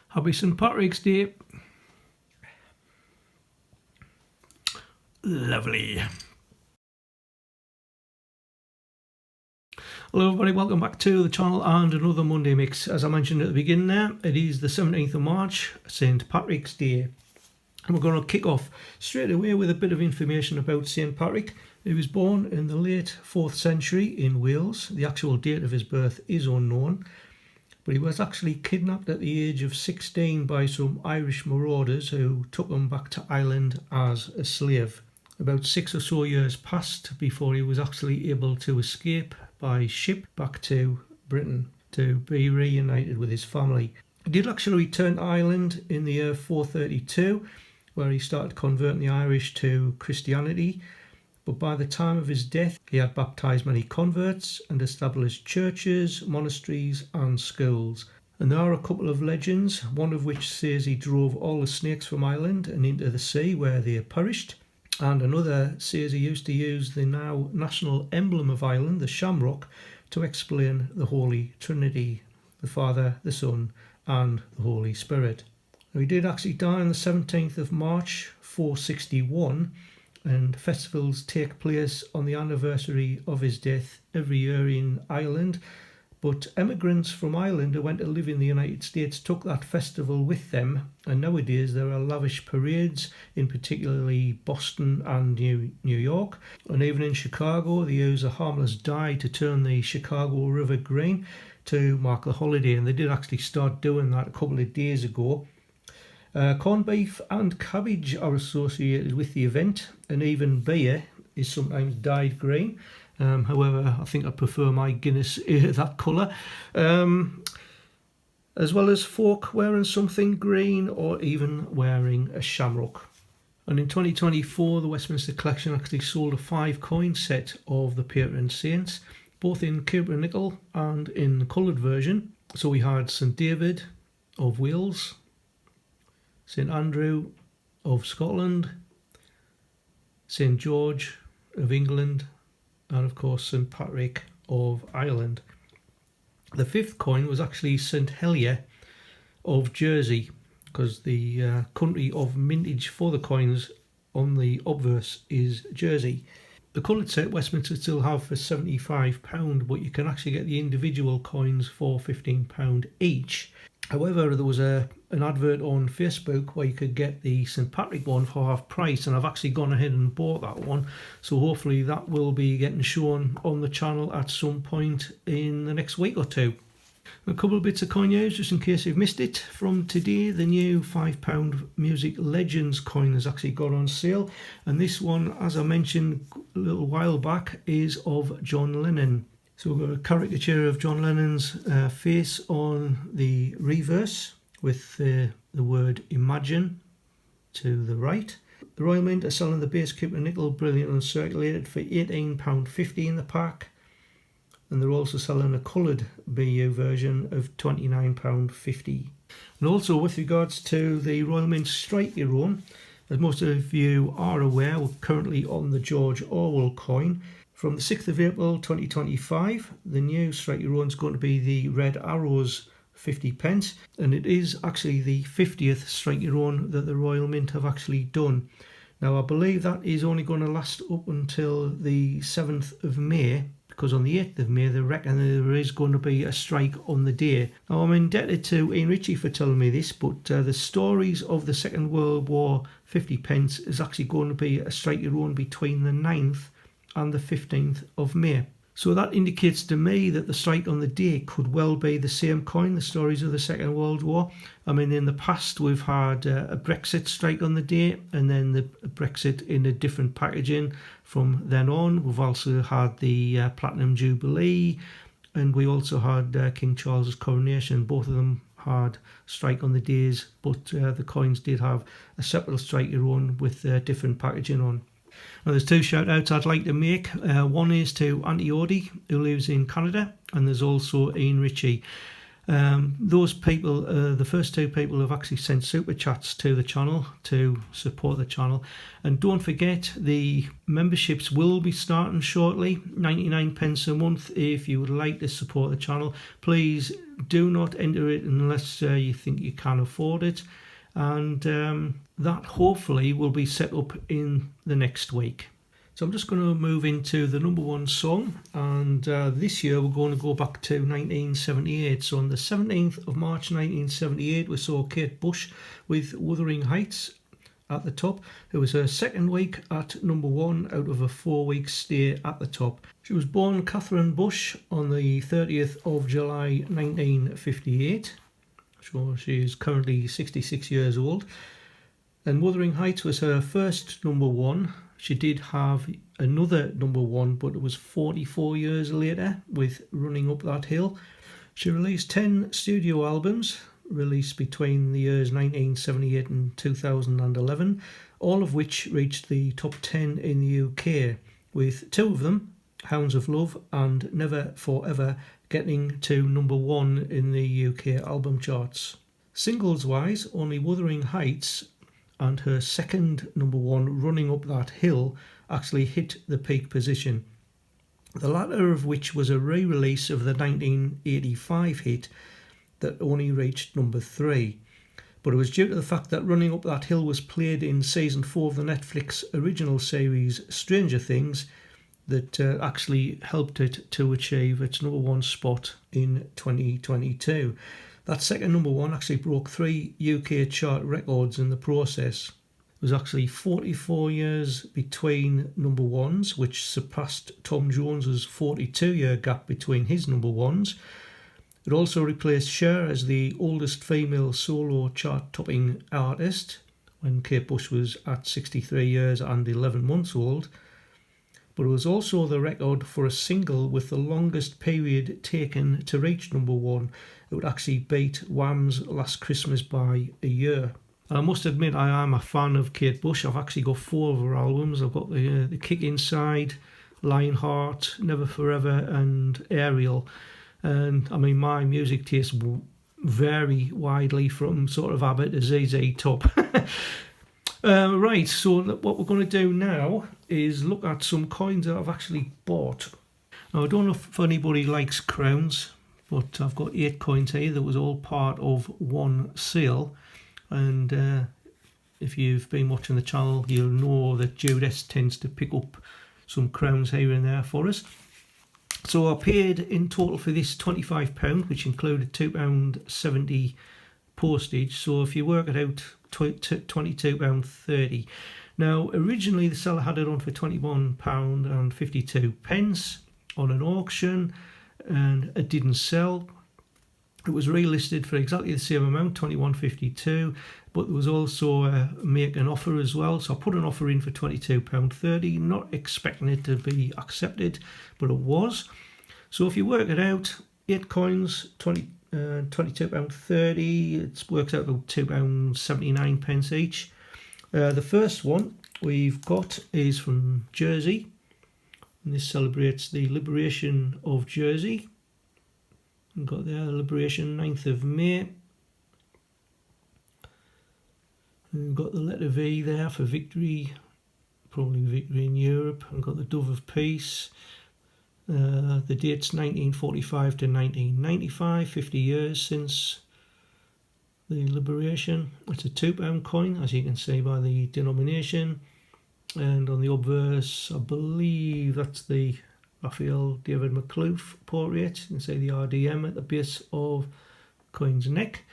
Happy St Patrick's Day. Lovely. Hello everybody, welcome back to the channel and another Monday mix. As I mentioned at the beginning there, it is the 17th of March, St Patrick's Day. And we're going to kick off straight away with a bit of information about St Patrick. He was born in the late 4th century in Wales. The actual date of his birth is unknown, but he was actually kidnapped at the age of 16 by some Irish marauders who took him back to Ireland as a slave. About 6 or so years passed before he was actually able to escape by ship back to Britain to be reunited with his family. He did actually return to Ireland in the year 432, where he started converting the Irish to Christianity, but by the time of his death he had baptised many converts and established churches, monasteries and schools. And there are a couple of legends, one of which says he drove all the snakes from Ireland and into the sea where they perished, and another says he used to use the now national emblem of Ireland, the shamrock, to explain the Holy Trinity, the Father, the Son and the Holy Spirit. He did actually die on the 17th of March 461, and festivals take place on the anniversary of his death every year in Ireland. But emigrants from Ireland who went to live in the United States took that festival with them, and nowadays there are lavish parades in particularly Boston and New York, and even in Chicago they use a harmless dye to turn the Chicago River green to mark the holiday, and they did actually start doing that a couple of days ago. Corned beef and cabbage are associated with the event, and even beer is sometimes dyed green. However, I think I prefer my Guinness that colour. As well as folk wearing something green or even wearing a shamrock. And in 2024, the Westminster Collection actually sold a 5-coin set of the patron saints, both in Cupric nickel and in the coloured version. So we had St David of Wales, St Andrew of Scotland, St George of England, and of course St Patrick of Ireland. The 5th coin was actually St Helier of Jersey, because the country of mintage for the coins on the obverse is Jersey. The coloured set Westminster still have for £75, but you can actually get the individual coins for £15 each. However, there was an advert on Facebook where you could get the St Patrick one for half price, and I've actually gone ahead and bought that one, so hopefully that will be getting shown on the channel at some point in the next week or two. A couple of bits of coin news just in case you've missed it. From today, the new £5 Music Legends coin has actually got on sale, and this one, as I mentioned a little while back, is of John Lennon. So we've got a caricature of John Lennon's face on the reverse with the word Imagine to the right. The Royal Mint are selling the base Cupric nickel brilliant uncirculated for £18.50 in the pack, and they're also selling a coloured BU version of £29.50. And also with regards to the Royal Mint Strike Your Own, as most of you are aware, we're currently on the George Orwell coin. From the 6th of April 2025, the new Strike Your Own is going to be the Red Arrows 50p, and it is actually the 50th Strike Your Own that the Royal Mint have actually done. Now I believe that is only going to last up until the 7th of May, because on the 8th of May they reckon there is going to be a strike on the day. Now I'm indebted to Ian Ritchie for telling me this, but the stories of the Second World War 50p is actually going to be a Strike Your Own between the 9th and the 15th of May. So that indicates to me that the strike on the day could well be the same coin, the stories of the Second World War. I mean, in the past we've had a Brexit strike on the day, and then the Brexit in a different packaging from then on. We've also had the Platinum Jubilee, and we also had King Charles's coronation. Both of them had strike on the days, but the coins did have a separate Strike Your Own with different packaging on. Now there's 2 shout outs I'd like to make. One is to Auntie Odie, who lives in Canada, and there's also Ian Ritchie. Those people, the first two people, have actually sent super chats to the channel to support the channel. And don't forget, the memberships will be starting shortly. 99 pence a month if you would like to support the channel. Please do not enter it unless you think you can afford it. And that hopefully will be set up in the next week. So I'm just going to move into the number one song, and this year we're going to go back to 1978. So on the 17th of March 1978 we saw Kate Bush with Wuthering Heights at the top. It was her second week at number one out of a 4-week stay at the top. She was born Catherine Bush on the 30th of July 1958. So she is currently 66 years old. And Wuthering Heights was her first number one. She did have another number one, but it was 44 years later with Running Up That Hill. She released 10 studio albums, released between the years 1978 and 2011, all of which reached the top 10 in the UK, with 2 of them, Hounds of Love and Never Forever, getting to number one in the UK album charts. Singles-wise, only Wuthering Heights and her second number one, Running Up That Hill, actually hit the peak position. The latter of which was a re-release of the 1985 hit that only reached number 3. But it was due to the fact that Running Up That Hill was played in season 4 of the Netflix original series Stranger Things that actually helped it to achieve its number one spot in 2022. That second number one actually broke 3 UK chart records in the process. It was actually 44 years between number ones, which surpassed Tom Jones's 42-year gap between his number ones. It also replaced Cher as the oldest female solo chart-topping artist when Kate Bush was at 63 years and 11 months old. But it was also the record for a single with the longest period taken to reach number one. It would actually beat Wham's Last Christmas by a year. I must admit I am a fan of Kate Bush. I've actually got 4 of her albums. I've got the Kick Inside, Lionheart, Never Forever and Aerial. And I mean, my music tastes vary widely from sort of ABBA to ZZ Top. Right, so what we're going to do now is look at some coins that I've actually bought. Now, I don't know if anybody likes crowns, but I've got 8 coins here that was all part of one sale. And if you've been watching the channel, you'll know that Jude S tends to pick up some crowns here and there for us. So I paid in total for this £25, which included £2.70 postage. So if you work it out, £22.30. Now, originally the seller had it on for £21.52 on an auction, and it didn't sell. It was relisted for exactly the same amount, £21.52, but there was also a make an offer as well. So I put an offer in for £22.30, not expecting it to be accepted, but it was. So if you work it out, 8 coins, £22.30, it works out about £2.79 each. The first one we've got is from Jersey, and this celebrates the liberation of Jersey. We've got there, liberation 9th of May. And we've got the letter V there for victory, probably victory in Europe. We've got the Dove of Peace. The date's 1945 to 1995, 50 years since the liberation. It's a £2 coin, as you can see by the denomination. And on the obverse, I believe that's the Raphael David McCloof portrait. You can see the RDM at the base of the coin's neck.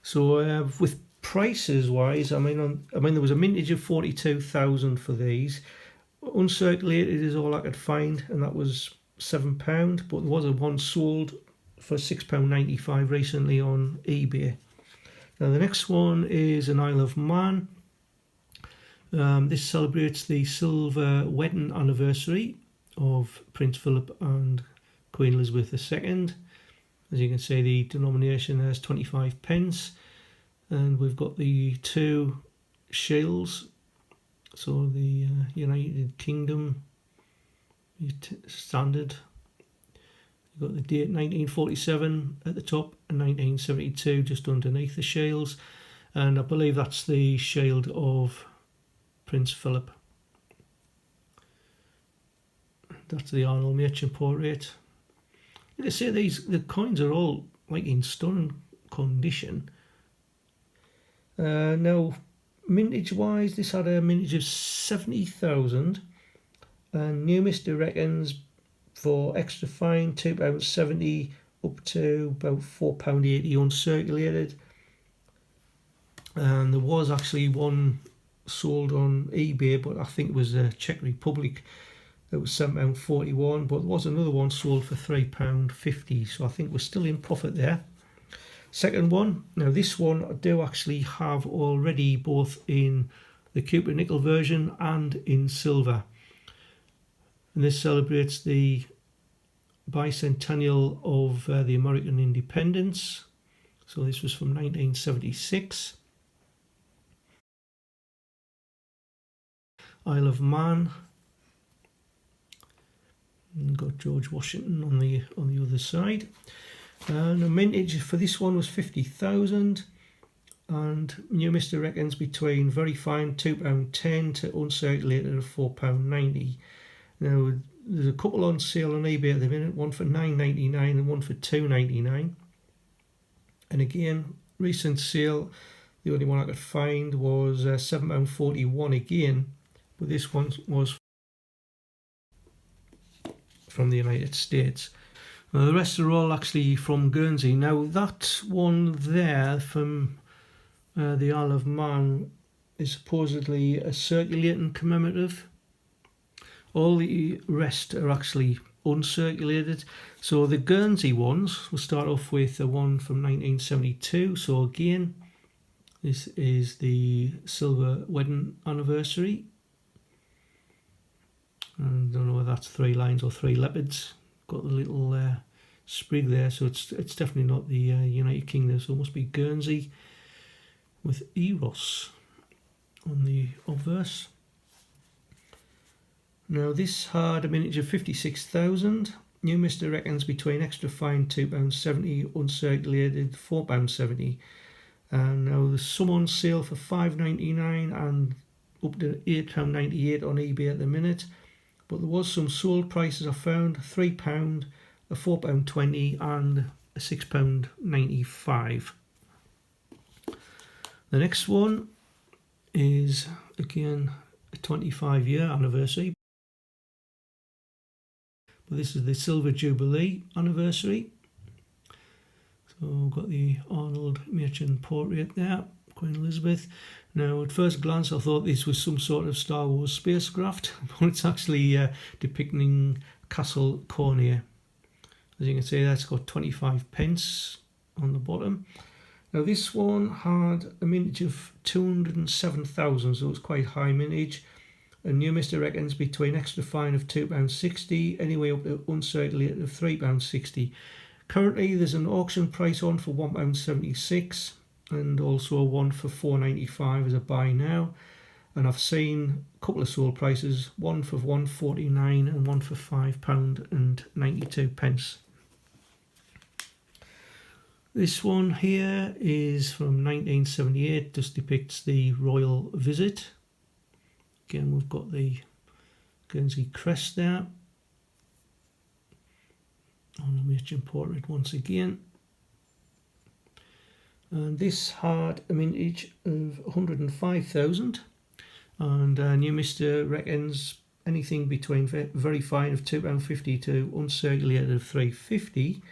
So with prices wise, I mean there was a mintage of 42,000 for these. Uncirculated is all I could find, and that was £7. But there was a one sold for £6.95 recently on eBay. Now the next one is an Isle of Man. This celebrates the silver wedding anniversary of Prince Philip and Queen Elizabeth II. As you can see, the denomination has 25p, and we've got the 2 shields. So the United Kingdom standard. You've got the date 1947 at the top and 1972 just underneath the shields. And I believe that's the shield of Prince Philip. That's the Arnold Mackem portrait. Like I say, the coins are all like in stunning condition. Now, mintage wise, this had a mintage of 70,000, and new Mr. reckons for extra fine £2.70 up to about £4.80 uncirculated. And there was actually one sold on eBay, but I think it was Czech Republic. It was £7.41, but there was another one sold for £3.50, so I think we're still in profit there. Second one, now this one I do actually have already both in the Cupid nickel version and in silver. And this celebrates the bicentennial of the American independence. So this was from 1976. Isle of Man. And got George Washington on the other side. And the mintage for this one was 50,000, and new Mr. reckons between very fine £2.10 to uncirculated of £4.90. Now there's a couple on sale on eBay at the minute, one for £9.99 and one for £2.99. And again, recent sale, the only one I could find was £7.41 again, but this one was from the United States. Now, the rest are all actually from Guernsey. Now that one there from the Isle of Man is supposedly a circulating commemorative. All the rest are actually uncirculated. So the Guernsey ones, we'll start off with the one from 1972. So again, this is the silver wedding anniversary. I don't know whether that's 3 lions or 3 leopards. Got the little sprig there, so it's definitely not the United Kingdom, so it must be Guernsey with Eros on the obverse. Now this had a mintage of 56,000. New Mr. reckons between extra fine £2.70, uncirculated £4.70. And now there's some on sale for £5.99 and up to £8.98 on eBay at the minute. But there was some sold prices I found, £3, a £4.20 and a £6.95. The next one is again a 25-year anniversary. But this is the Silver Jubilee anniversary. So we've got the Arnold Mackem portrait there, Queen Elizabeth. Now at first glance I thought this was some sort of Star Wars spacecraft, but it's actually depicting Castle Cornier. As you can see, that's got 25 pence on the bottom. Now this one had a mintage of 207,000, so it's quite high mintage. And new Mr. reckons between extra fine of £2.60, anyway up to uncirculated of £3.60. Currently there's an auction price on for £1.76 and also one for £4.95 as a buy now. And I've seen a couple of sold prices, one for £1.49 and one for £5.92. This one here is from 1978, just depicts the royal visit. Again, we've got the Guernsey crest there. On the Mackem portrait once again. And this had a mintage of 105,000. And new Mr. reckons anything between very fine of £2.50 to uncirculated of £3.50.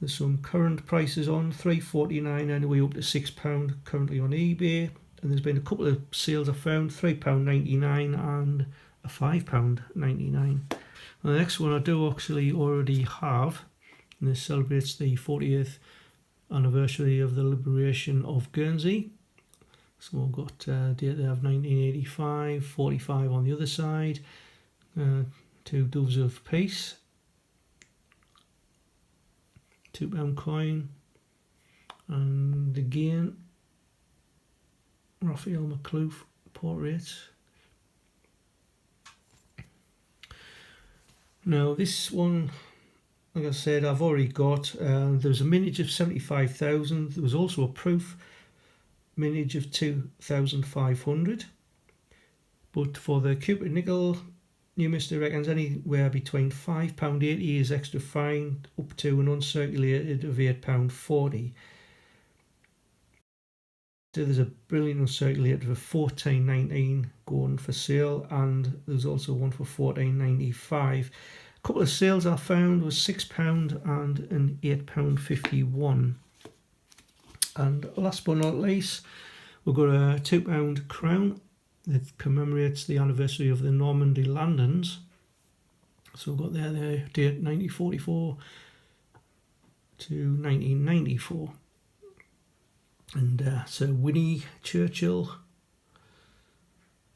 There's some current prices on, £3.49 anyway up to £6 currently on eBay. And there's been a couple of sales I found, £3.99 and a £5.99. And the next one I do actually already have, and this celebrates the 40th anniversary of the liberation of Guernsey. So we've got date there of 1985, 45 on the other side, 2 doves of peace, £2 coin, and again Raphael McClue portrait. Now this one like I said, I've already got, there was a mintage of 75,000. There was also a proof mintage of 2,500. But for the Cupid nickel, New Mister reckons anywhere between £5.80 is extra fine up to an uncirculated of £8.40. So there's a brilliant uncirculated for £14.19 going for sale, and there's also one for £14.95. A couple of sales I found was £6 and an £8.51. And last but not least, we've got a £2 crown that commemorates the anniversary of the Normandy landings. So we've got there the date 1944 to 1994. And Sir Winnie Churchill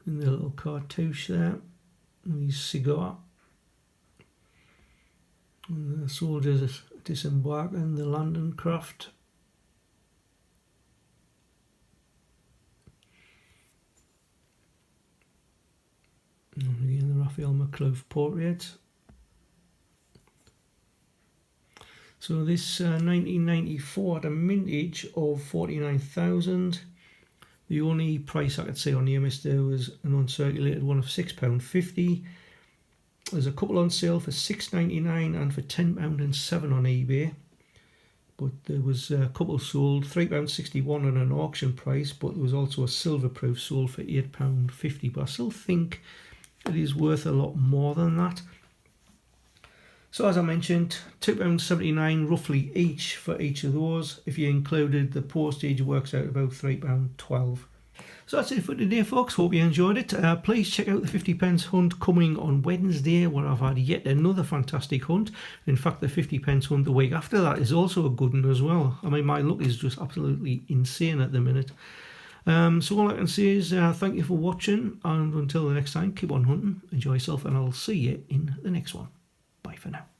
in the little cartouche there, and his cigar. And the soldiers disembarking the landing craft. And again the Raphael McClove portrait. So this 1994 had a mintage of 49,000. The only price I could say on here, Mister, was an uncirculated one of £6.50. There's a couple on sale for £6.99 and for £10.07 on eBay. But there was a couple sold £3.61 at an auction price, but there was also a silver proof sold for £8.50. But I still think it is worth a lot more than that. So as I mentioned, £2.79 roughly each for each of those. If you included the postage, it works out about £3.12. So that's it for today, folks. Hope you enjoyed it. Please check out the 50p hunt coming on Wednesday, where I've had yet another fantastic hunt. In fact, the 50p hunt the week after that is also a good one as well. I mean, my luck is just absolutely insane at the minute. So all I can say is thank you for watching, and until the next time, keep on hunting, enjoy yourself, and I'll see you in the next one. Bye for now.